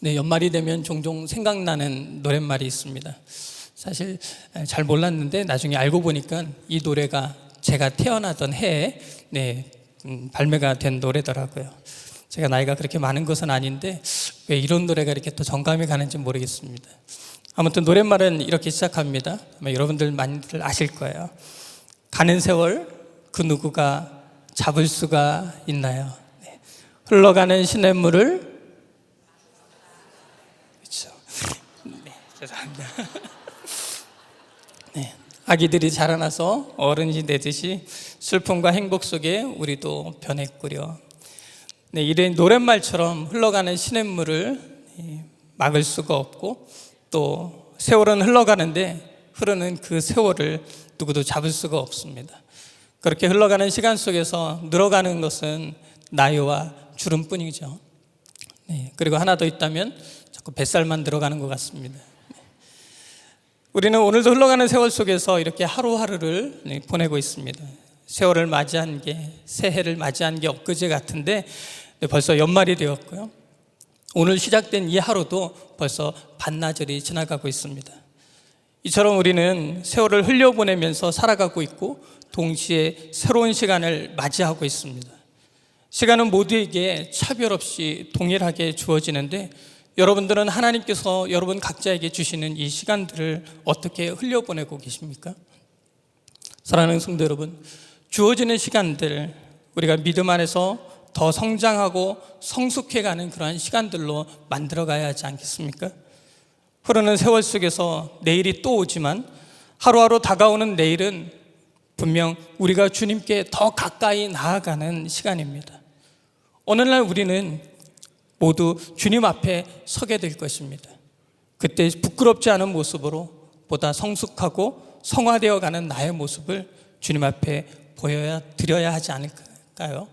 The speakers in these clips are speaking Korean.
네, 연말이 되면 종종 생각나는 노랫말이 있습니다. 사실 잘 몰랐는데 나중에 알고 보니까 이 노래가 제가 태어나던 해에 발매가 된 노래더라고요. 제가 나이가 그렇게 많은 것은 아닌데 왜 이런 노래가 이렇게 또 정감이 가는지 모르겠습니다. 아무튼 노랫말은 이렇게 시작합니다. 아마 여러분들 많이들 아실 거예요. 가는 세월 그 누구가 잡을 수가 있나요? 네. 흘러가는 시냇물을 그렇죠. 네, 죄송합니다. 네, 아기들이 자라나서 어른이 되듯이 슬픔과 행복 속에 우리도 변했구려. 네, 이런 노랫말처럼 흘러가는 시냇물을 막을 수가 없고 또 세월은 흘러가는데 흐르는 그 세월을 누구도 잡을 수가 없습니다. 그렇게 흘러가는 시간 속에서 늘어가는 것은 나이와 주름뿐이죠. 네, 그리고 하나 더 있다면 자꾸 뱃살만 들어가는 것 같습니다. 우리는 오늘도 흘러가는 세월 속에서 이렇게 하루하루를 보내고 있습니다. 세월을 맞이한 게 새해를 맞이한 게 엊그제 같은데 벌써 연말이 되었고요. 오늘 시작된 이 하루도 벌써 반나절이 지나가고 있습니다. 이처럼 우리는 세월을 흘려보내면서 살아가고 있고 동시에 새로운 시간을 맞이하고 있습니다. 시간은 모두에게 차별 없이 동일하게 주어지는데 여러분들은 하나님께서 여러분 각자에게 주시는 이 시간들을 어떻게 흘려보내고 계십니까? 사랑하는 성도 여러분, 주어지는 시간들 우리가 믿음 안에서 더 성장하고 성숙해가는 그러한 시간들로 만들어가야 하지 않겠습니까? 흐르는 세월 속에서 내일이 또 오지만 하루하루 다가오는 내일은 분명 우리가 주님께 더 가까이 나아가는 시간입니다. 어느 날 우리는 모두 주님 앞에 서게 될 것입니다. 그때 부끄럽지 않은 모습으로 보다 성숙하고 성화되어가는 나의 모습을 주님 앞에 드려야 하지 않을까요?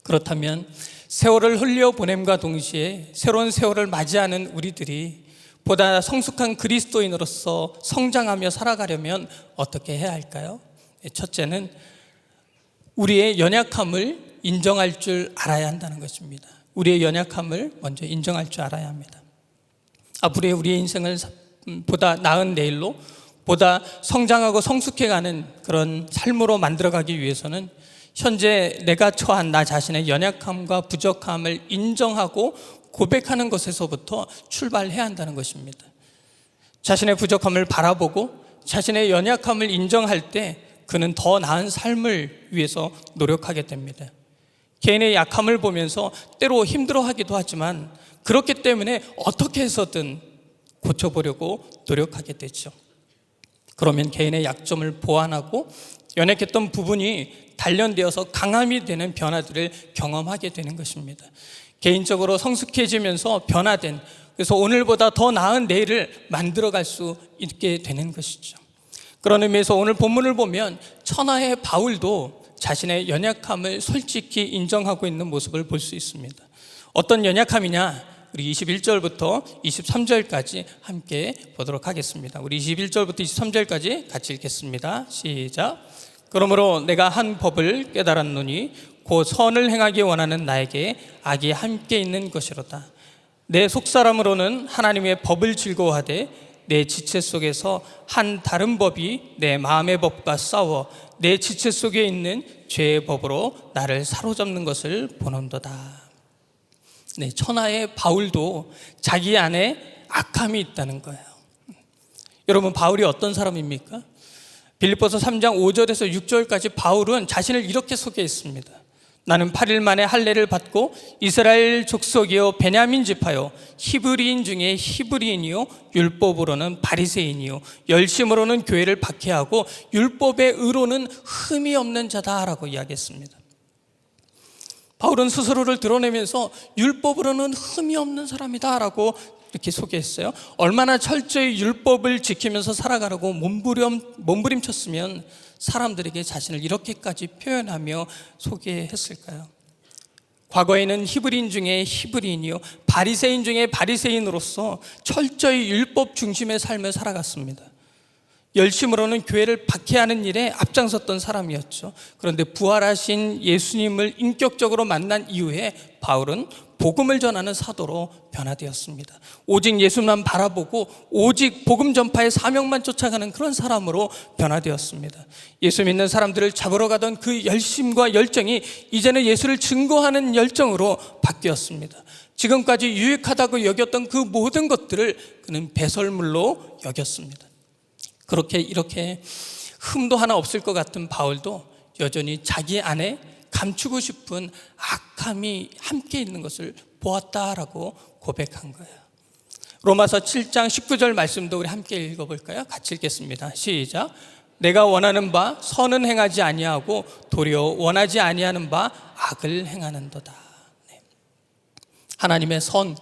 그렇다면 세월을 흘려보냄과 동시에 새로운 세월을 맞이하는 우리들이 보다 성숙한 그리스도인으로서 성장하며 살아가려면 어떻게 해야 할까요? 첫째는 우리의 연약함을 인정할 줄 알아야 한다는 것입니다. 우리의 연약함을 먼저 인정할 줄 알아야 합니다. 앞으로의 우리의 인생을 보다 나은 내일로 보다 성장하고 성숙해가는 그런 삶으로 만들어가기 위해서는 현재 내가 처한 나 자신의 연약함과 부족함을 인정하고 고백하는 것에서부터 출발해야 한다는 것입니다. 자신의 부족함을 바라보고 자신의 연약함을 인정할 때 그는 더 나은 삶을 위해서 노력하게 됩니다. 개인의 약함을 보면서 때로 힘들어하기도 하지만 그렇기 때문에 어떻게 해서든 고쳐보려고 노력하게 되죠. 그러면 개인의 약점을 보완하고 연약했던 부분이 단련되어서 강함이 되는 변화들을 경험하게 되는 것입니다. 개인적으로 성숙해지면서 변화된, 그래서 오늘보다 더 나은 내일을 만들어갈 수 있게 되는 것이죠. 그런 의미에서 오늘 본문을 보면 천하의 바울도 자신의 연약함을 솔직히 인정하고 있는 모습을 볼 수 있습니다. 어떤 연약함이냐? 우리 21절부터 23절까지 함께 보도록 하겠습니다. 우리 21절부터 23절까지 같이 읽겠습니다. 시작. 그러므로 내가 한 법을 깨달았노니 곧 선을 행하기 원하는 나에게 악이 함께 있는 것이로다. 내 속사람으로는 하나님의 법을 즐거워하되 내 지체 속에서 한 다른 법이 내 마음의 법과 싸워 내 지체 속에 있는 죄의 법으로 나를 사로잡는 것을 보는도다. 네, 천하의 바울도 자기 안에 악함이 있다는 거예요. 여러분, 바울이 어떤 사람입니까? 빌립보서 3장 5절에서 6절까지 바울은 자신을 이렇게 소개했습니다. 나는 8일 만에 할례를 받고 이스라엘 족속이요 베냐민 지파요 히브리인 중에 히브리인이요 율법으로는 바리새인이요 열심으로는 교회를 박해하고 율법의 의로는 흠이 없는 자다라고 이야기했습니다. 바울은 스스로를 드러내면서 율법으로는 흠이 없는 사람이다라고 이렇게 소개했어요. 얼마나 철저히 율법을 지키면서 살아가라고 몸부림쳤으면 사람들에게 자신을 이렇게까지 표현하며 소개했을까요? 과거에는 히브리인 중에 히브리인이요 바리새인 중에 바리새인으로서 철저히 율법 중심의 삶을 살아갔습니다. 열심으로는 교회를 박해하는 일에 앞장섰던 사람이었죠. 그런데 부활하신 예수님을 인격적으로 만난 이후에 바울은 복음을 전하는 사도로 변화되었습니다. 오직 예수만 바라보고 오직 복음 전파의 사명만 쫓아가는 그런 사람으로 변화되었습니다. 예수 믿는 사람들을 잡으러 가던 그 열심과 열정이 이제는 예수를 증거하는 열정으로 바뀌었습니다. 지금까지 유익하다고 여겼던 그 모든 것들을 그는 배설물로 여겼습니다. 그렇게 이렇게 흠도 하나 없을 것 같은 바울도 여전히 자기 안에 감추고 싶은 악함이 함께 있는 것을 보았다라고 고백한 거예요. 로마서 7장 19절 말씀도 우리 함께 읽어볼까요? 같이 읽겠습니다. 시작. 내가 원하는 바 선은 행하지 아니하고 도리어 원하지 아니하는 바 악을 행하는도다. 네. 하나님의 선,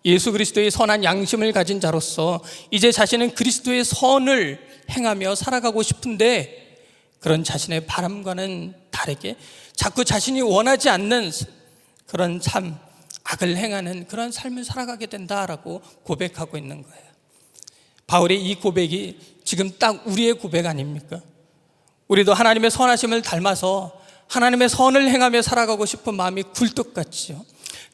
예수 그리스도의 선한 양심을 가진 자로서 이제 자신은 그리스도의 선을 행하며 살아가고 싶은데 그런 자신의 바람과는 다르게 자꾸 자신이 원하지 않는 그런 삶, 악을 행하는 그런 삶을 살아가게 된다라고 고백하고 있는 거예요. 바울의 이 고백이 지금 딱 우리의 고백 아닙니까? 우리도 하나님의 선하심을 닮아서 하나님의 선을 행하며 살아가고 싶은 마음이 굴뚝같지요.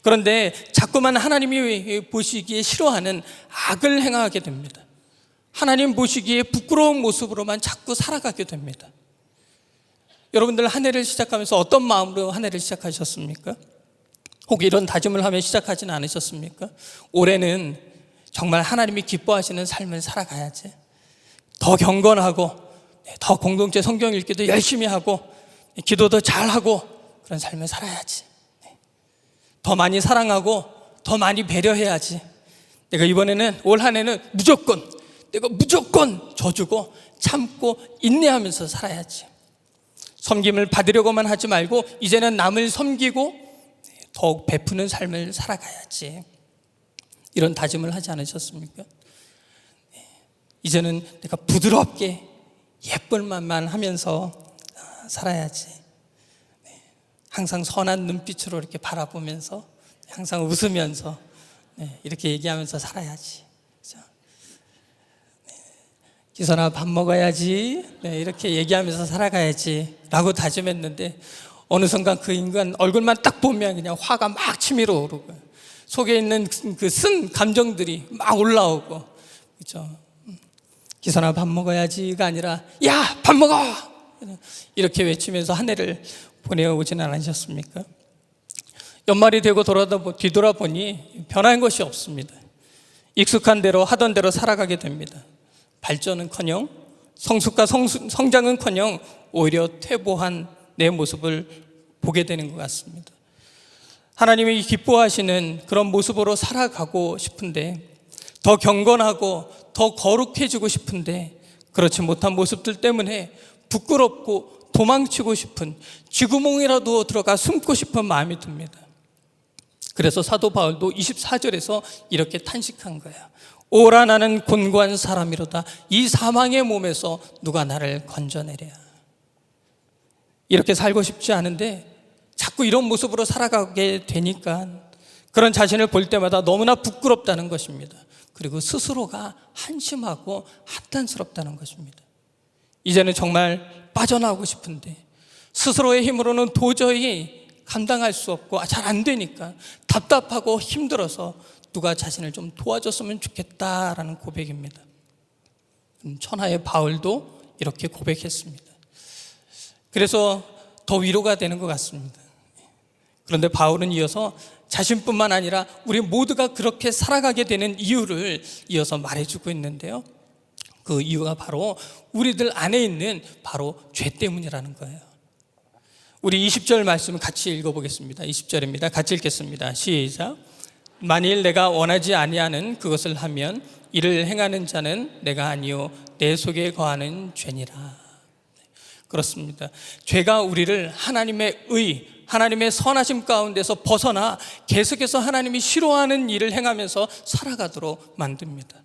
그런데 자꾸만 하나님이 보시기에 싫어하는 악을 행하게 됩니다. 하나님 보시기에 부끄러운 모습으로만 자꾸 살아가게 됩니다. 여러분들 한 해를 시작하면서 어떤 마음으로 한 해를 시작하셨습니까? 혹 이런 다짐을 하며 시작하지는 않으셨습니까? 올해는 정말 하나님이 기뻐하시는 삶을 살아가야지. 더 경건하고 더 공동체 성경 읽기도 열심히 하고 기도도 잘하고 그런 삶을 살아야지. 더 많이 사랑하고 더 많이 배려해야지. 내가 이번에는 올 한 해는 내가 무조건 져주고 참고 인내하면서 살아야지. 섬김을 받으려고만 하지 말고 이제는 남을 섬기고 더욱 베푸는 삶을 살아가야지. 이런 다짐을 하지 않으셨습니까? 이제는 내가 부드럽게 예쁠 만만 하면서 살아야지. 항상 선한 눈빛으로 이렇게 바라보면서 항상 웃으면서 이렇게 얘기하면서 살아야지. 기선아 밥 먹어야지. 이렇게 얘기하면서 살아가야지 라고 다짐했는데 어느 순간 그 인간 얼굴만 딱 보면 그냥 화가 막 치밀어 오르고 속에 있는 그 쓴 감정들이 막 올라오고, 그렇죠? 기선아 밥 먹어야지가 아니라 야 밥 먹어 이렇게 외치면서 한 해를 보내오지는 않으셨습니까? 연말이 되고 뒤돌아보니 변한 것이 없습니다. 익숙한 대로 하던 대로 살아가게 됩니다. 발전은커녕 성숙과 성장은커녕 오히려 퇴보한 내 모습을 보게 되는 것 같습니다. 하나님이 기뻐하시는 그런 모습으로 살아가고 싶은데, 더 경건하고 더 거룩해지고 싶은데 그렇지 못한 모습들 때문에 부끄럽고 도망치고 싶은, 쥐구멍이라도 들어가 숨고 싶은 마음이 듭니다. 그래서 사도 바울도 24절에서 이렇게 탄식한 거예요. 오라 나는 곤고한 사람이로다. 이 사망의 몸에서 누가 나를 건져내랴. 이렇게 살고 싶지 않은데 자꾸 이런 모습으로 살아가게 되니까 그런 자신을 볼 때마다 너무나 부끄럽다는 것입니다. 그리고 스스로가 한심하고 한탄스럽다는 것입니다. 이제는 정말 빠져나오고 싶은데 스스로의 힘으로는 도저히 감당할 수 없고 잘 안 되니까 답답하고 힘들어서 누가 자신을 좀 도와줬으면 좋겠다라는 고백입니다. 천하의 바울도 이렇게 고백했습니다. 그래서 더 위로가 되는 것 같습니다. 그런데 바울은 이어서 자신뿐만 아니라 우리 모두가 그렇게 살아가게 되는 이유를 이어서 말해주고 있는데요. 그 이유가 바로 우리들 안에 있는 바로 죄 때문이라는 거예요. 우리 20절 말씀 같이 읽어보겠습니다. 20절입니다. 같이 읽겠습니다. 시작. 만일 내가 원하지 아니하는 그것을 하면 이를 행하는 자는 내가 아니요 내 속에 거하는 죄니라. 그렇습니다. 죄가 우리를 하나님의 의, 하나님의 선하심 가운데서 벗어나 계속해서 하나님이 싫어하는 일을 행하면서 살아가도록 만듭니다.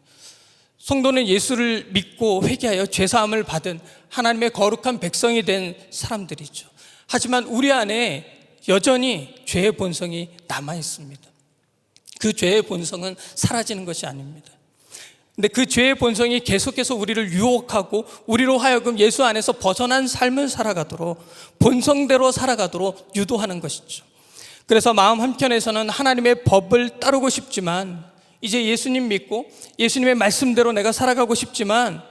성도는 예수를 믿고 회개하여 죄사함을 받은 하나님의 거룩한 백성이 된 사람들이죠. 하지만 우리 안에 여전히 죄의 본성이 남아 있습니다. 그 죄의 본성은 사라지는 것이 아닙니다. 근데 그 죄의 본성이 계속해서 우리를 유혹하고 우리로 하여금 예수 안에서 벗어난 삶을 살아가도록, 본성대로 살아가도록 유도하는 것이죠. 그래서 마음 한켠에서는 하나님의 법을 따르고 싶지만, 이제 예수님 믿고 예수님의 말씀대로 내가 살아가고 싶지만,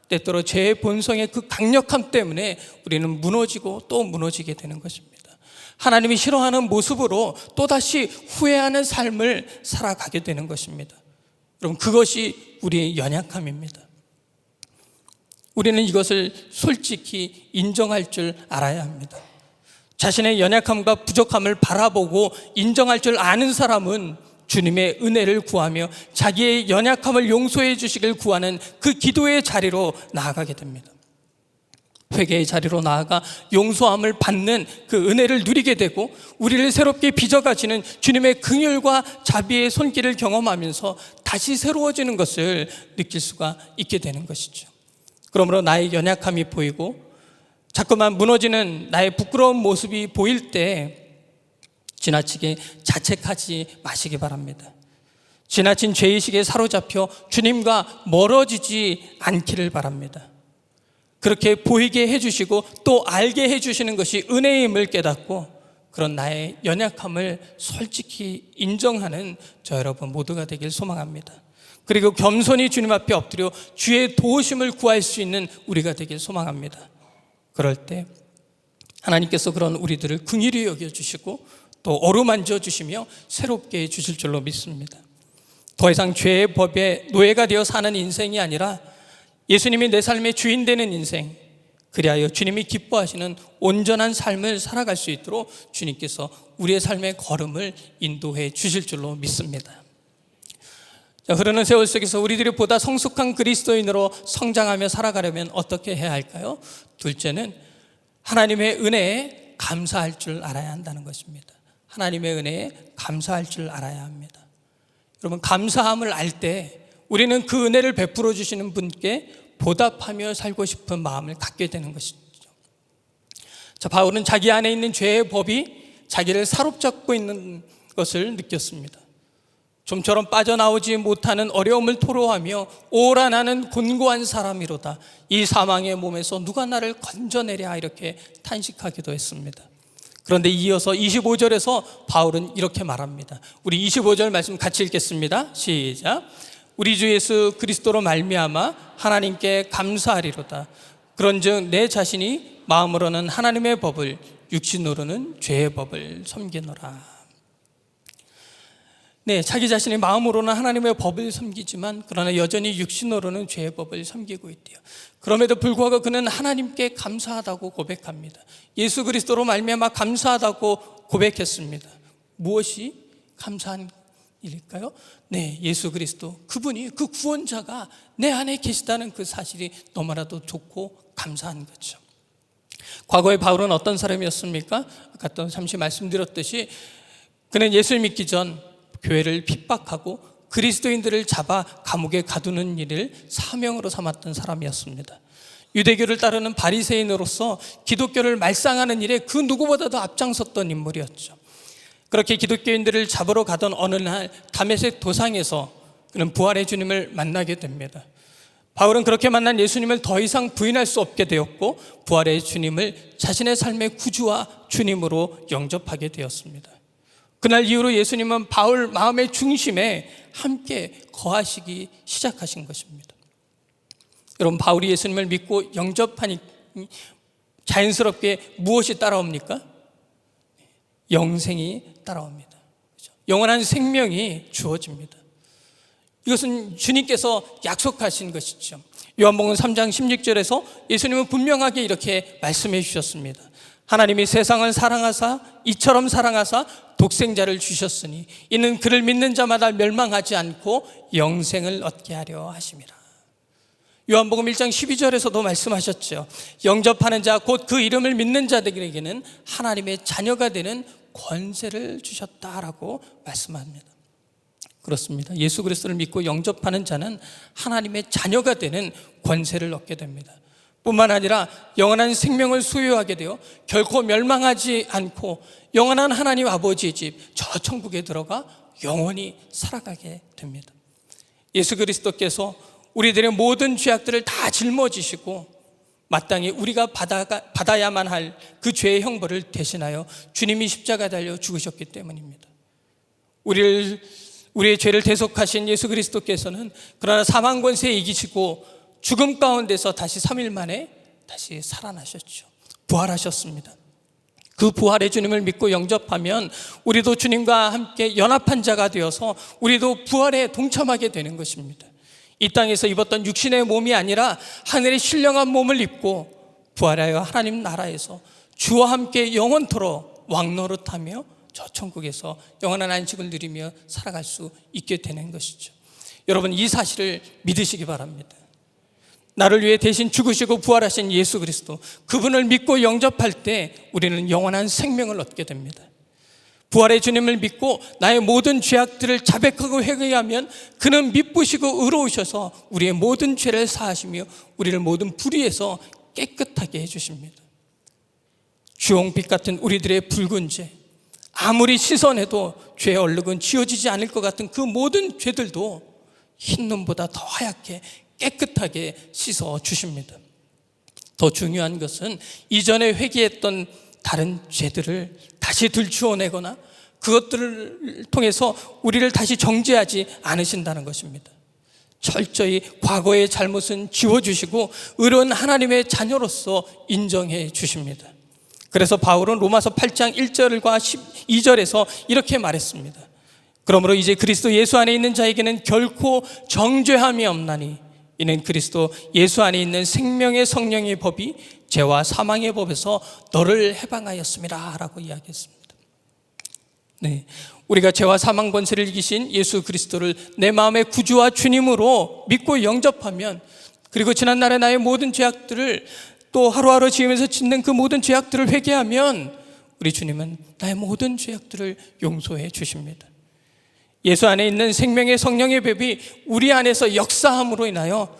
때때로 죄의 본성의 그 강력함 때문에 우리는 무너지고 또 무너지게 되는 것입니다. 하나님이 싫어하는 모습으로 또다시 후회하는 삶을 살아가게 되는 것입니다. 여러분, 그것이 우리의 연약함입니다. 우리는 이것을 솔직히 인정할 줄 알아야 합니다. 자신의 연약함과 부족함을 바라보고 인정할 줄 아는 사람은 주님의 은혜를 구하며 자기의 연약함을 용서해 주시길 구하는 그 기도의 자리로 나아가게 됩니다. 회개의 자리로 나아가 용서함을 받는 그 은혜를 누리게 되고, 우리를 새롭게 빚어가시는 주님의 긍휼과 자비의 손길을 경험하면서 다시 새로워지는 것을 느낄 수가 있게 되는 것이죠. 그러므로 나의 연약함이 보이고 자꾸만 무너지는 나의 부끄러운 모습이 보일 때 지나치게 자책하지 마시기 바랍니다. 지나친 죄의식에 사로잡혀 주님과 멀어지지 않기를 바랍니다. 그렇게 보이게 해주시고 또 알게 해주시는 것이 은혜임을 깨닫고, 그런 나의 연약함을 솔직히 인정하는 저 여러분 모두가 되길 소망합니다. 그리고 겸손히 주님 앞에 엎드려 주의 도우심을 구할 수 있는 우리가 되길 소망합니다. 그럴 때 하나님께서 그런 우리들을 긍휼히 여겨주시고 또 어루만져 주시며 새롭게 해주실 줄로 믿습니다. 더 이상 죄의 법에 노예가 되어 사는 인생이 아니라 예수님이 내 삶의 주인 되는 인생, 그리하여 주님이 기뻐하시는 온전한 삶을 살아갈 수 있도록 주님께서 우리의 삶의 걸음을 인도해 주실 줄로 믿습니다. 자, 흐르는 세월 속에서 우리들이 보다 성숙한 그리스도인으로 성장하며 살아가려면 어떻게 해야 할까요? 둘째는 하나님의 은혜에 감사할 줄 알아야 한다는 것입니다. 하나님의 은혜에 감사할 줄 알아야 합니다. 여러분, 감사함을 알 때 우리는 그 은혜를 베풀어 주시는 분께 보답하며 살고 싶은 마음을 갖게 되는 것이죠. 자, 바울은 자기 안에 있는 죄의 법이 자기를 사로잡고 있는 것을 느꼈습니다. 좀처럼 빠져나오지 못하는 어려움을 토로하며 오라 나는 곤고한 사람이로다, 이 사망의 몸에서 누가 나를 건져내랴, 이렇게 탄식하기도 했습니다. 그런데 이어서 25절에서 바울은 이렇게 말합니다. 우리 25절 말씀 같이 읽겠습니다. 시작. 우리 주 예수 그리스도로 말미암아 하나님께 감사하리로다. 그런즉 내 자신이 마음으로는 하나님의 법을, 육신으로는 죄의 법을 섬기노라. 네, 자기 자신이 마음으로는 하나님의 법을 섬기지만 그러나 여전히 육신으로는 죄의 법을 섬기고 있대요. 그럼에도 불구하고 그는 하나님께 감사하다고 고백합니다. 예수 그리스도로 말미암아 감사하다고 고백했습니다. 무엇이 감사한 일일까요? 네, 예수 그리스도, 그분이, 그 구원자가 내 안에 계시다는 그 사실이 너무나도 좋고 감사한 거죠. 과거에 바울은 어떤 사람이었습니까? 아까 또 잠시 말씀드렸듯이 그는 예수를 믿기 전 교회를 핍박하고 그리스도인들을 잡아 감옥에 가두는 일을 사명으로 삼았던 사람이었습니다. 유대교를 따르는 바리새인으로서 기독교를 말상하는 일에 그 누구보다도 앞장섰던 인물이었죠. 그렇게 기독교인들을 잡으러 가던 어느 날 다메섹 도상에서 그는 부활의 주님을 만나게 됩니다. 바울은 그렇게 만난 예수님을 더 이상 부인할 수 없게 되었고 부활의 주님을 자신의 삶의 구주와 주님으로 영접하게 되었습니다. 그날 이후로 예수님은 바울 마음의 중심에 함께 거하시기 시작하신 것입니다. 여러분, 바울이 예수님을 믿고 영접하니 자연스럽게 무엇이 따라옵니까? 영생이 따라옵니다. 영원한 생명이 주어집니다. 이것은 주님께서 약속하신 것이죠. 요한복음 3장 16절에서 예수님은 분명하게 이렇게 말씀해 주셨습니다. 하나님이 세상을 사랑하사 이처럼 사랑하사 독생자를 주셨으니 이는 그를 믿는 자마다 멸망하지 않고 영생을 얻게 하려 하심이라. 요한복음 1장 12절에서도 말씀하셨죠. 영접하는 자 곧 그 이름을 믿는 자들에게는 하나님의 자녀가 되는 권세를 주셨다라고 말씀합니다. 그렇습니다. 예수 그리스도를 믿고 영접하는 자는 하나님의 자녀가 되는 권세를 얻게 됩니다. 뿐만 아니라 영원한 생명을 소유하게 되어 결코 멸망하지 않고 영원한 하나님 아버지의 집, 저 천국에 들어가 영원히 살아가게 됩니다. 예수 그리스도께서 우리들의 모든 죄악들을 다 짊어지시고 마땅히 우리가 받아야만 할 그 죄의 형벌을 대신하여 주님이 십자가에 달려 죽으셨기 때문입니다. 우리의 죄를 대속하신 예수 그리스도께서는 그러나 사망 권세에 이기시고 죽음 가운데서 다시 3일 만에 다시 살아나셨죠. 부활하셨습니다. 그 부활의 주님을 믿고 영접하면 우리도 주님과 함께 연합한 자가 되어서 우리도 부활에 동참하게 되는 것입니다. 이 땅에서 입었던 육신의 몸이 아니라 하늘의 신령한 몸을 입고 부활하여 하나님 나라에서 주와 함께 영원토록 왕노릇하며 저 천국에서 영원한 안식을 누리며 살아갈 수 있게 되는 것이죠. 여러분, 이 사실을 믿으시기 바랍니다. 나를 위해 대신 죽으시고 부활하신 예수 그리스도, 그분을 믿고 영접할 때 우리는 영원한 생명을 얻게 됩니다. 부활의 주님을 믿고 나의 모든 죄악들을 자백하고 회개하면 그는 미쁘시고 의로우셔서 우리의 모든 죄를 사하시며 우리를 모든 불의에서 깨끗하게 해주십니다. 주홍빛 같은 우리들의 붉은 죄, 아무리 씻어내도 죄의 얼룩은 지워지지 않을 것 같은 그 모든 죄들도 흰 눈보다 더 하얗게 깨끗하게 씻어 주십니다. 더 중요한 것은 이전에 회개했던 다른 죄들을 다시 들추어내거나 그것들을 통해서 우리를 다시 정죄하지 않으신다는 것입니다. 철저히 과거의 잘못은 지워주시고 의로운 하나님의 자녀로서 인정해 주십니다. 그래서 바울은 로마서 8장 1절과 12절에서 이렇게 말했습니다. 그러므로 이제 그리스도 예수 안에 있는 자에게는 결코 정죄함이 없나니 이는 그리스도 예수 안에 있는 생명의 성령의 법이 죄와 사망의 법에서 너를 해방하였습니다 라고 이야기했습니다. 네, 우리가 죄와 사망 권세를 이기신 예수 그리스도를 내 마음의 구주와 주님으로 믿고 영접하면, 그리고 지난날의 나의 모든 죄악들을 또 하루하루 지으면서 짓는 그 모든 죄악들을 회개하면 우리 주님은 나의 모든 죄악들을 용서해 주십니다. 예수 안에 있는 생명의 성령의 법이 우리 안에서 역사함으로 인하여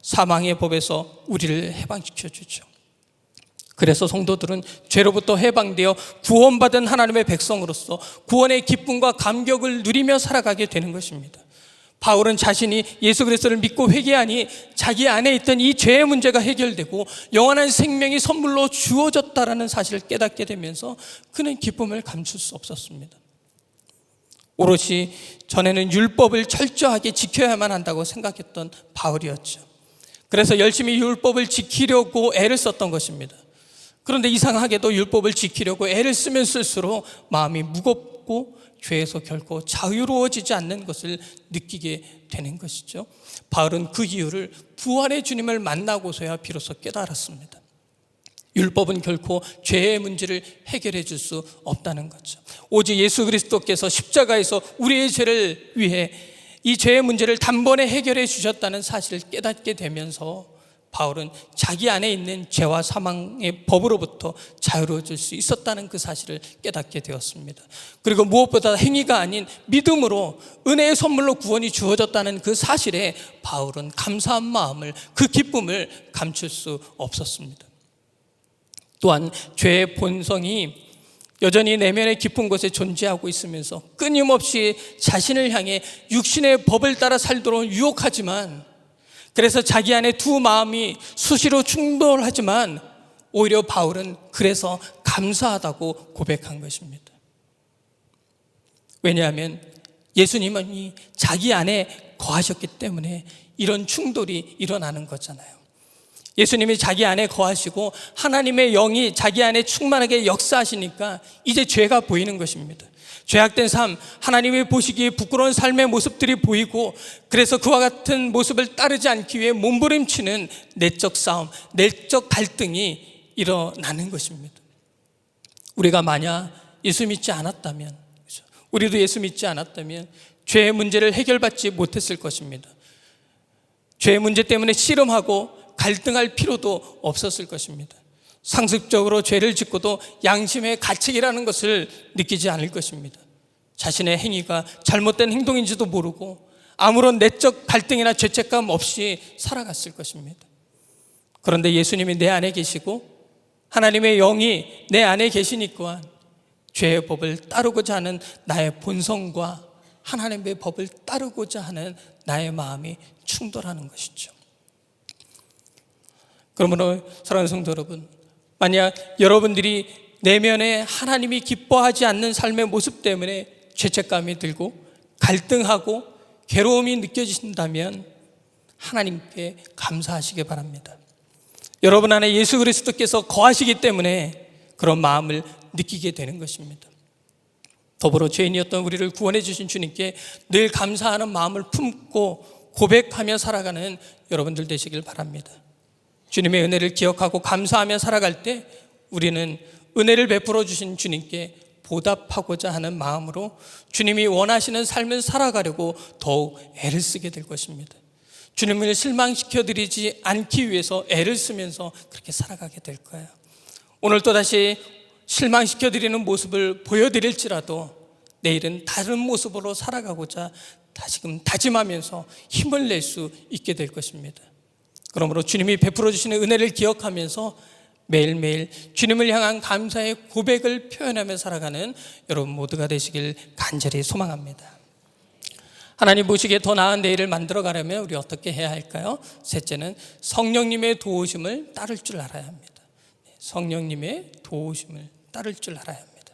사망의 법에서 우리를 해방시켜 주죠. 그래서 성도들은 죄로부터 해방되어 구원받은 하나님의 백성으로서 구원의 기쁨과 감격을 누리며 살아가게 되는 것입니다. 바울은 자신이 예수 그리스도를 믿고 회개하니 자기 안에 있던 이 죄의 문제가 해결되고 영원한 생명이 선물로 주어졌다라는 사실을 깨닫게 되면서 그는 기쁨을 감출 수 없었습니다. 오롯이 전에는 율법을 철저하게 지켜야만 한다고 생각했던 바울이었죠. 그래서 열심히 율법을 지키려고 애를 썼던 것입니다. 그런데 이상하게도 율법을 지키려고 애를 쓰면 쓸수록 마음이 무겁고 죄에서 결코 자유로워지지 않는 것을 느끼게 되는 것이죠. 바울은 그 이유를 부활의 주님을 만나고서야 비로소 깨달았습니다. 율법은 결코 죄의 문제를 해결해 줄 수 없다는 거죠. 오직 예수 그리스도께서 십자가에서 우리의 죄를 위해 이 죄의 문제를 단번에 해결해 주셨다는 사실을 깨닫게 되면서 바울은 자기 안에 있는 죄와 사망의 법으로부터 자유로워질 수 있었다는 그 사실을 깨닫게 되었습니다. 그리고 무엇보다 행위가 아닌 믿음으로 은혜의 선물로 구원이 주어졌다는 그 사실에 바울은 감사한 마음을, 그 기쁨을 감출 수 없었습니다. 또한 죄의 본성이 여전히 내면의 깊은 곳에 존재하고 있으면서 끊임없이 자신을 향해 육신의 법을 따라 살도록 유혹하지만, 그래서 자기 안에 두 마음이 수시로 충돌하지만 오히려 바울은 그래서 감사하다고 고백한 것입니다. 왜냐하면 예수님이 자기 안에 거하셨기 때문에 이런 충돌이 일어나는 거잖아요. 예수님이 자기 안에 거하시고 하나님의 영이 자기 안에 충만하게 역사하시니까 이제 죄가 보이는 것입니다. 죄악된 삶, 하나님이 보시기에 부끄러운 삶의 모습들이 보이고, 그래서 그와 같은 모습을 따르지 않기 위해 몸부림치는 내적 싸움, 내적 갈등이 일어나는 것입니다. 우리가 만약 예수 믿지 않았다면, 우리도 예수 믿지 않았다면 죄의 문제를 해결받지 못했을 것입니다. 죄의 문제 때문에 씨름하고 갈등할 필요도 없었을 것입니다. 상습적으로 죄를 짓고도 양심의 가책이라는 것을 느끼지 않을 것입니다. 자신의 행위가 잘못된 행동인지도 모르고 아무런 내적 갈등이나 죄책감 없이 살아갔을 것입니다. 그런데 예수님이 내 안에 계시고 하나님의 영이 내 안에 계시니까 죄의 법을 따르고자 하는 나의 본성과 하나님의 법을 따르고자 하는 나의 마음이 충돌하는 것이죠. 그러므로 사랑하는 성도 여러분, 만약 여러분들이 내면에 하나님이 기뻐하지 않는 삶의 모습 때문에 죄책감이 들고 갈등하고 괴로움이 느껴지신다면 하나님께 감사하시기 바랍니다. 여러분 안에 예수 그리스도께서 거하시기 때문에 그런 마음을 느끼게 되는 것입니다. 더불어 죄인이었던 우리를 구원해 주신 주님께 늘 감사하는 마음을 품고 고백하며 살아가는 여러분들 되시길 바랍니다. 주님의 은혜를 기억하고 감사하며 살아갈 때 우리는 은혜를 베풀어 주신 주님께 보답하고자 하는 마음으로 주님이 원하시는 삶을 살아가려고 더욱 애를 쓰게 될 것입니다. 주님을 실망시켜드리지 않기 위해서 애를 쓰면서 그렇게 살아가게 될 거예요. 오늘 또다시 실망시켜드리는 모습을 보여드릴지라도 내일은 다른 모습으로 살아가고자 다시금 다짐하면서 힘을 낼 수 있게 될 것입니다. 그러므로 주님이 베풀어 주시는 은혜를 기억하면서 매일매일 주님을 향한 감사의 고백을 표현하며 살아가는 여러분 모두가 되시길 간절히 소망합니다. 하나님 보시기에 더 나은 내일을 만들어 가려면 우리 어떻게 해야 할까요? 셋째는 성령님의 도우심을 따를 줄 알아야 합니다. 성령님의 도우심을 따를 줄 알아야 합니다.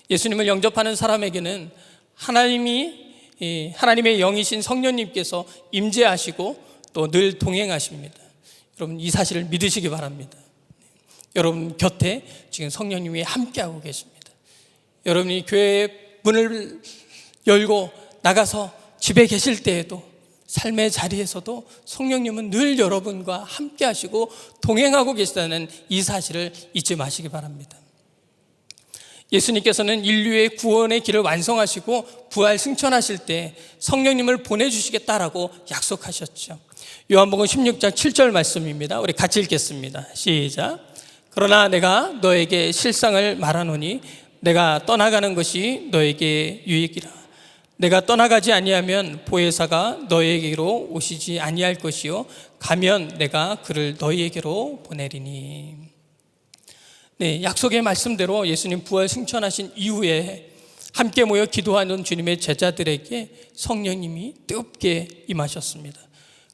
예수님을 영접하는 사람에게는 하나님의 영이신 성령님께서 임재하시고 또 늘 동행하십니다. 여러분 이 사실을 믿으시기 바랍니다. 여러분 곁에 지금 성령님이 함께하고 계십니다. 여러분이 교회의 문을 열고 나가서 집에 계실 때에도 삶의 자리에서도 성령님은 늘 여러분과 함께 하시고 동행하고 계시다는 이 사실을 잊지 마시기 바랍니다. 예수님께서는 인류의 구원의 길을 완성하시고 부활 승천하실 때 성령님을 보내주시겠다라고 약속하셨죠. 요한복음 16장 7절 말씀입니다. 우리 같이 읽겠습니다. 시작. 그러나 내가 너에게 실상을 말하노니 내가 떠나가는 것이 너에게 유익이라. 내가 떠나가지 아니하면 보혜사가 너에게로 오시지 아니할 것이요 가면 내가 그를 너희에게로 보내리니. 네, 약속의 말씀대로 예수님 부활 승천하신 이후에 함께 모여 기도하는 주님의 제자들에게 성령님이 뜨겁게 임하셨습니다.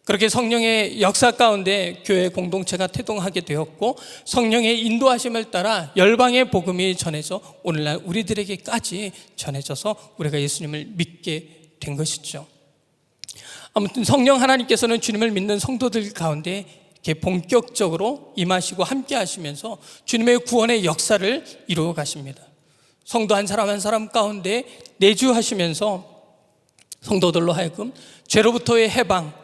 그렇게 성령의 역사 가운데 교회 공동체가 태동하게 되었고 성령의 인도하심을 따라 열방의 복음이 전해져 오늘날 우리들에게까지 전해져서 우리가 예수님을 믿게 된 것이죠. 아무튼 성령 하나님께서는 주님을 믿는 성도들 가운데 이렇게 본격적으로 임하시고 함께 하시면서 주님의 구원의 역사를 이루어 가십니다. 성도 한 사람 한 사람 가운데 내주하시면서 성도들로 하여금 죄로부터의 해방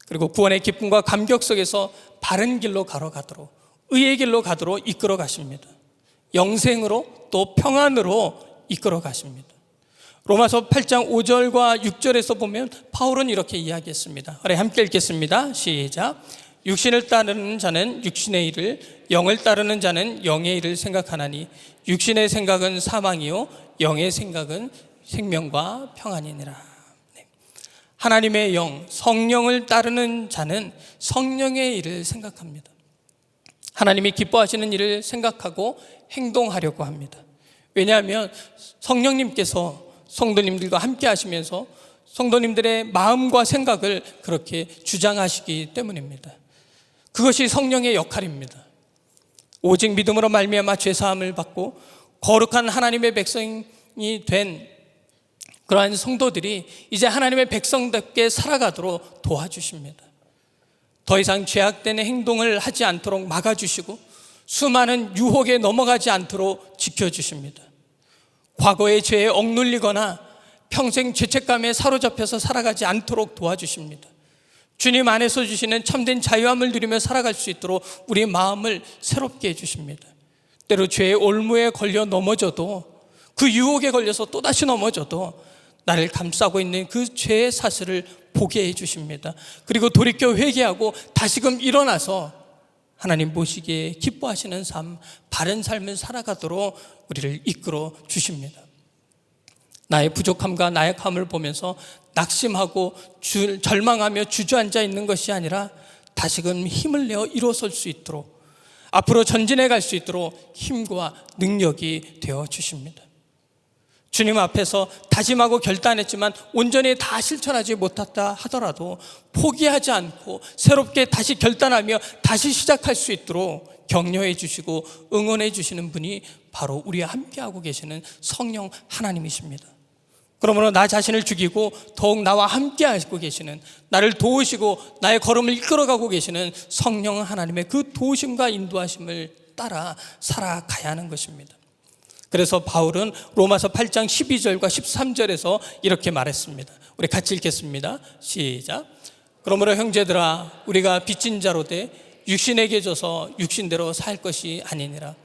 그리고 구원의 기쁨과 감격 속에서 바른 길로 걸어가도록 의의 길로 가도록 이끌어 가십니다. 영생으로 또 평안으로 이끌어 가십니다. 로마서 8장 5절과 6절에서 보면 바울은 이렇게 이야기했습니다. 우리 함께 읽겠습니다. 시작. 육신을 따르는 자는 육신의 일을, 영을 따르는 자는 영의 일을 생각하나니 육신의 생각은 사망이요 영의 생각은 생명과 평안이니라. 하나님의 영, 성령을 따르는 자는 성령의 일을 생각합니다. 하나님이 기뻐하시는 일을 생각하고 행동하려고 합니다. 왜냐하면 성령님께서 성도님들과 함께 하시면서 성도님들의 마음과 생각을 그렇게 주장하시기 때문입니다. 그것이 성령의 역할입니다. 오직 믿음으로 말미암아 죄사함을 받고 거룩한 하나님의 백성이 된 그러한 성도들이 이제 하나님의 백성답게 살아가도록 도와주십니다. 더 이상 죄악된 행동을 하지 않도록 막아주시고 수많은 유혹에 넘어가지 않도록 지켜주십니다. 과거의 죄에 억눌리거나 평생 죄책감에 사로잡혀서 살아가지 않도록 도와주십니다. 주님 안에서 주시는 참된 자유함을 누리며 살아갈 수 있도록 우리 마음을 새롭게 해주십니다. 때로 죄의 올무에 걸려 넘어져도 그 유혹에 걸려서 또다시 넘어져도 나를 감싸고 있는 그 죄의 사슬을 보게 해주십니다. 그리고 돌이켜 회개하고 다시금 일어나서 하나님 보시기에 기뻐하시는 삶, 바른 삶을 살아가도록 우리를 이끌어 주십니다. 나의 부족함과 나약함을 보면서 낙심하고 절망하며 주저앉아 있는 것이 아니라 다시금 힘을 내어 일어설 수 있도록 앞으로 전진해 갈 수 있도록 힘과 능력이 되어 주십니다. 주님 앞에서 다짐하고 결단했지만 온전히 다 실천하지 못했다 하더라도 포기하지 않고 새롭게 다시 결단하며 다시 시작할 수 있도록 격려해 주시고 응원해 주시는 분이 바로 우리와 함께하고 계시는 성령 하나님이십니다. 그러므로 나 자신을 죽이고 더욱 나와 함께하고 계시는, 나를 도우시고 나의 걸음을 이끌어가고 계시는 성령 하나님의 그 도우심과 인도하심을 따라 살아가야 하는 것입니다. 그래서 바울은 로마서 8장 12절과 13절에서 이렇게 말했습니다. 우리 같이 읽겠습니다. 시작. 그러므로 형제들아, 우리가 빚진 자로 돼 육신에게 져서 육신대로 살 것이 아니니라.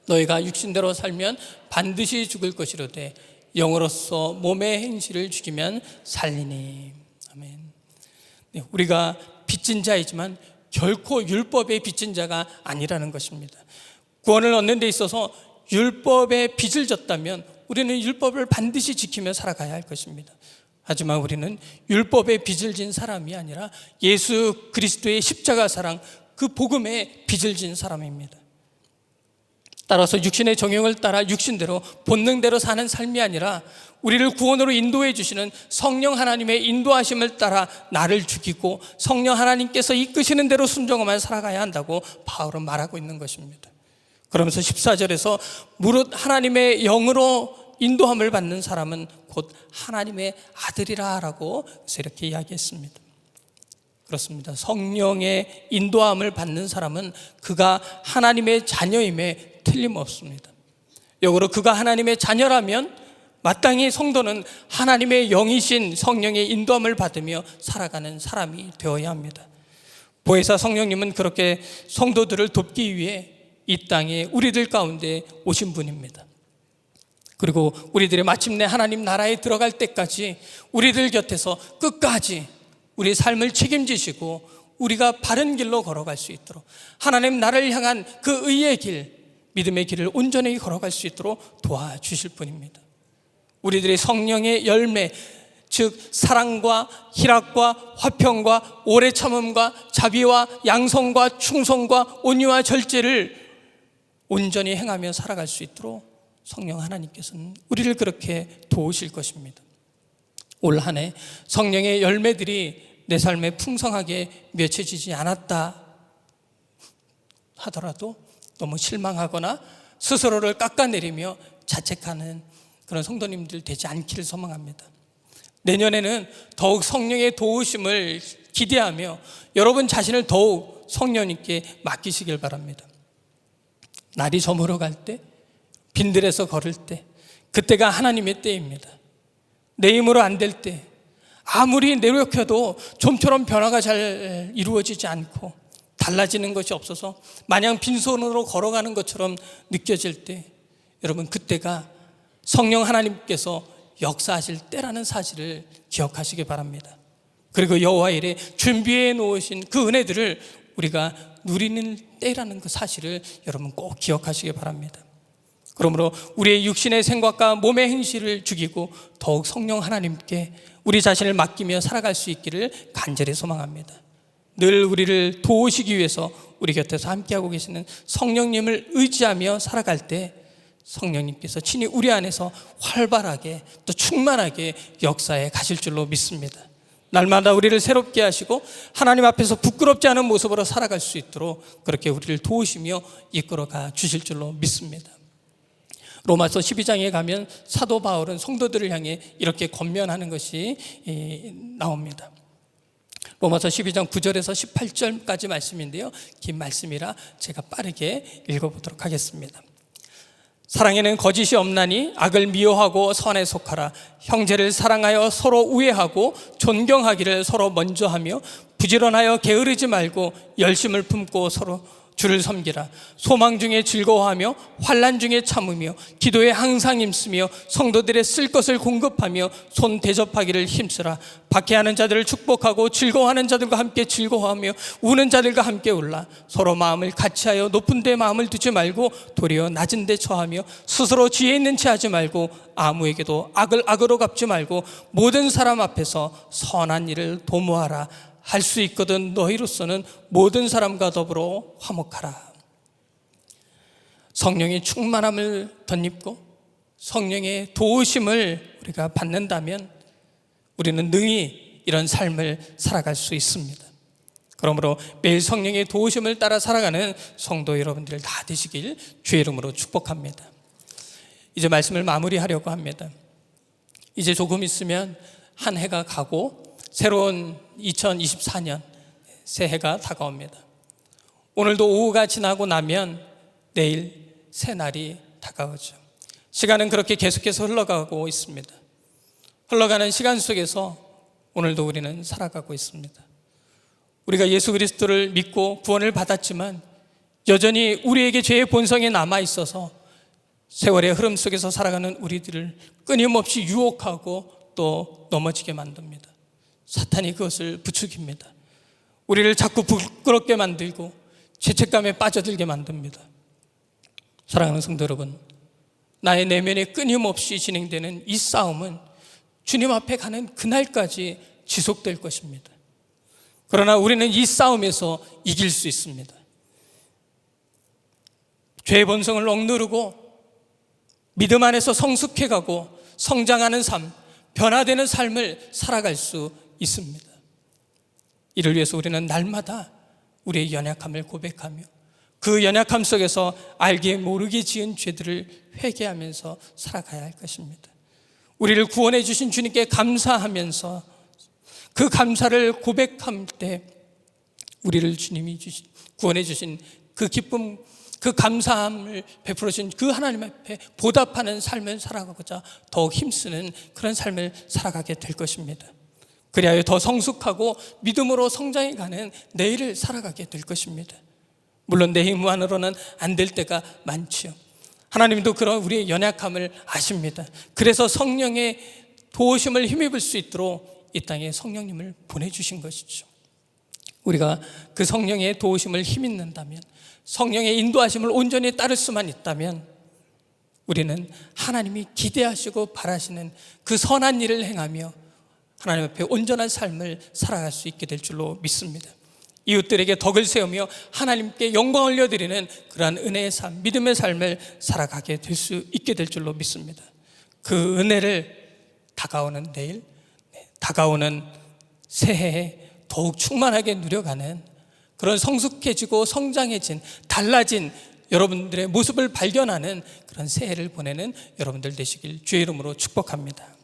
너희가 육신대로 살면 반드시 죽을 것이로되 영으로서 몸의 행실을 죽이면 살리니. 아멘. 네, 우리가 빚진 자이지만 결코 율법의 빚진 자가 아니라는 것입니다. 구원을 얻는 데 있어서 율법의 빚을 졌다면 우리는 율법을 반드시 지키며 살아가야 할 것입니다. 하지만 우리는 율법의 빚을 진 사람이 아니라 예수 그리스도의 십자가 사랑, 그 복음의 빚을 진 사람입니다. 따라서 육신의 정욕을 따라 육신대로 본능대로 사는 삶이 아니라 우리를 구원으로 인도해 주시는 성령 하나님의 인도하심을 따라 나를 죽이고 성령 하나님께서 이끄시는 대로 순종하며 살아가야 한다고 바울은 말하고 있는 것입니다. 그러면서 14절에서 무릇 하나님의 영으로 인도함을 받는 사람은 곧 하나님의 아들이라 라고 그래서 이렇게 이야기했습니다. 그렇습니다. 성령의 인도함을 받는 사람은 그가 하나님의 자녀임에 틀림없습니다. 역으로 그가 하나님의 자녀라면 마땅히 성도는 하나님의 영이신 성령의 인도함을 받으며 살아가는 사람이 되어야 합니다. 보혜사 성령님은 그렇게 성도들을 돕기 위해 이 땅에 우리들 가운데 오신 분입니다. 그리고 우리들이 마침내 하나님 나라에 들어갈 때까지 우리들 곁에서 끝까지 우리 삶을 책임지시고 우리가 바른 길로 걸어갈 수 있도록 하나님 나라를 향한 그 의의 길, 믿음의 길을 온전히 걸어갈 수 있도록 도와주실 분입니다. 우리들의 성령의 열매, 즉 사랑과 희락과 화평과 오래 참음과 자비와 양성과 충성과 온유와 절제를 온전히 행하며 살아갈 수 있도록 성령 하나님께서는 우리를 그렇게 도우실 것입니다. 올 한 해 성령의 열매들이 내 삶에 풍성하게 맺혀지지 않았다 하더라도 너무 실망하거나 스스로를 깎아내리며 자책하는 그런 성도님들 되지 않기를 소망합니다. 내년에는 더욱 성령의 도우심을 기대하며 여러분 자신을 더욱 성령님께 맡기시길 바랍니다. 날이 저물어 갈 때, 빈들에서 걸을 때, 그때가 하나님의 때입니다. 내 힘으로 안 될 때, 아무리 노력해도 좀처럼 변화가 잘 이루어지지 않고 달라지는 것이 없어서 마냥 빈손으로 걸어가는 것처럼 느껴질 때, 여러분 그때가 성령 하나님께서 역사하실 때라는 사실을 기억하시기 바랍니다. 그리고 여호와의 일에 준비해 놓으신 그 은혜들을 우리가 누리는 때라는 그 사실을 여러분 꼭 기억하시기 바랍니다. 그러므로 우리의 육신의 생각과 몸의 행실을 죽이고 더욱 성령 하나님께 우리 자신을 맡기며 살아갈 수 있기를 간절히 소망합니다. 늘 우리를 도우시기 위해서 우리 곁에서 함께하고 계시는 성령님을 의지하며 살아갈 때 성령님께서 친히 우리 안에서 활발하게 또 충만하게 역사에 가실 줄로 믿습니다. 날마다 우리를 새롭게 하시고 하나님 앞에서 부끄럽지 않은 모습으로 살아갈 수 있도록 그렇게 우리를 도우시며 이끌어가 주실 줄로 믿습니다. 로마서 12장에 가면 사도 바울은 성도들을 향해 이렇게 권면하는 것이 나옵니다. 로마서 12장 9절에서 18절까지 말씀인데요, 긴 말씀이라 제가 빠르게 읽어보도록 하겠습니다. 사랑에는 거짓이 없나니 악을 미워하고 선에 속하라. 형제를 사랑하여 서로 우애하고 존경하기를 서로 먼저 하며 부지런하여 게으르지 말고 열심을 품고 서로 주를 섬기라. 소망 중에 즐거워하며 환난 중에 참으며 기도에 항상 힘쓰며 성도들의 쓸 것을 공급하며 손 대접하기를 힘쓰라. 박해하는 자들을 축복하고 즐거워하는 자들과 함께 즐거워하며 우는 자들과 함께 울라. 서로 마음을 같이하여 높은 데 마음을 두지 말고 도리어 낮은 데 처하며 스스로 지혜 있는 채 하지 말고 아무에게도 악을 악으로 갚지 말고 모든 사람 앞에서 선한 일을 도모하라. 할 수 있거든 너희로서는 모든 사람과 더불어 화목하라. 성령의 충만함을 덧입고 성령의 도우심을 우리가 받는다면 우리는 능히 이런 삶을 살아갈 수 있습니다. 그러므로 매일 성령의 도우심을 따라 살아가는 성도 여러분들 다 되시길 주의 이름으로 축복합니다. 이제 말씀을 마무리하려고 합니다. 이제 조금 있으면 한 해가 가고 새로운 2024년 새해가 다가옵니다. 오늘도 오후가 지나고 나면 내일 새날이 다가오죠. 시간은 그렇게 계속해서 흘러가고 있습니다. 흘러가는 시간 속에서 오늘도 우리는 살아가고 있습니다. 우리가 예수 그리스도를 믿고 구원을 받았지만 여전히 우리에게 죄의 본성이 남아 있어서 세월의 흐름 속에서 살아가는 우리들을 끊임없이 유혹하고 또 넘어지게 만듭니다. 사탄이 그것을 부추깁니다. 우리를 자꾸 부끄럽게 만들고 죄책감에 빠져들게 만듭니다. 사랑하는 성도 여러분, 나의 내면에 끊임없이 진행되는 이 싸움은 주님 앞에 가는 그날까지 지속될 것입니다. 그러나 우리는 이 싸움에서 이길 수 있습니다. 죄의 본성을 억누르고 믿음 안에서 성숙해가고 성장하는 삶, 변화되는 삶을 살아갈 수 있습니다. 이를 위해서 우리는 날마다 우리의 연약함을 고백하며 그 연약함 속에서 알게 모르게 지은 죄들을 회개하면서 살아가야 할 것입니다. 우리를 구원해 주신 주님께 감사하면서 그 감사를 고백할 때 우리를 주님이 구원해 주신 그 기쁨, 그 감사함을 베풀어 주신 그 하나님 앞에 보답하는 삶을 살아가고자 더욱 힘쓰는 그런 삶을 살아가게 될 것입니다. 그리하여 더 성숙하고 믿음으로 성장해가는 내일을 살아가게 될 것입니다. 물론 내 힘만으로는 안 될 때가 많지요. 하나님도 그런 우리의 연약함을 아십니다. 그래서 성령의 도우심을 힘입을 수 있도록 이 땅에 성령님을 보내주신 것이죠. 우리가 그 성령의 도우심을 힘입는다면, 성령의 인도하심을 온전히 따를 수만 있다면 우리는 하나님이 기대하시고 바라시는 그 선한 일을 행하며 하나님 앞에 온전한 삶을 살아갈 수 있게 될 줄로 믿습니다. 이웃들에게 덕을 세우며 하나님께 영광을 올려드리는 그러한 은혜의 삶, 믿음의 삶을 살아가게 될 수 있게 될 줄로 믿습니다. 그 은혜를 다가오는 내일, 다가오는 새해에 더욱 충만하게 누려가는 그런 성숙해지고 성장해진, 달라진 여러분들의 모습을 발견하는 그런 새해를 보내는 여러분들 되시길 주의 이름으로 축복합니다.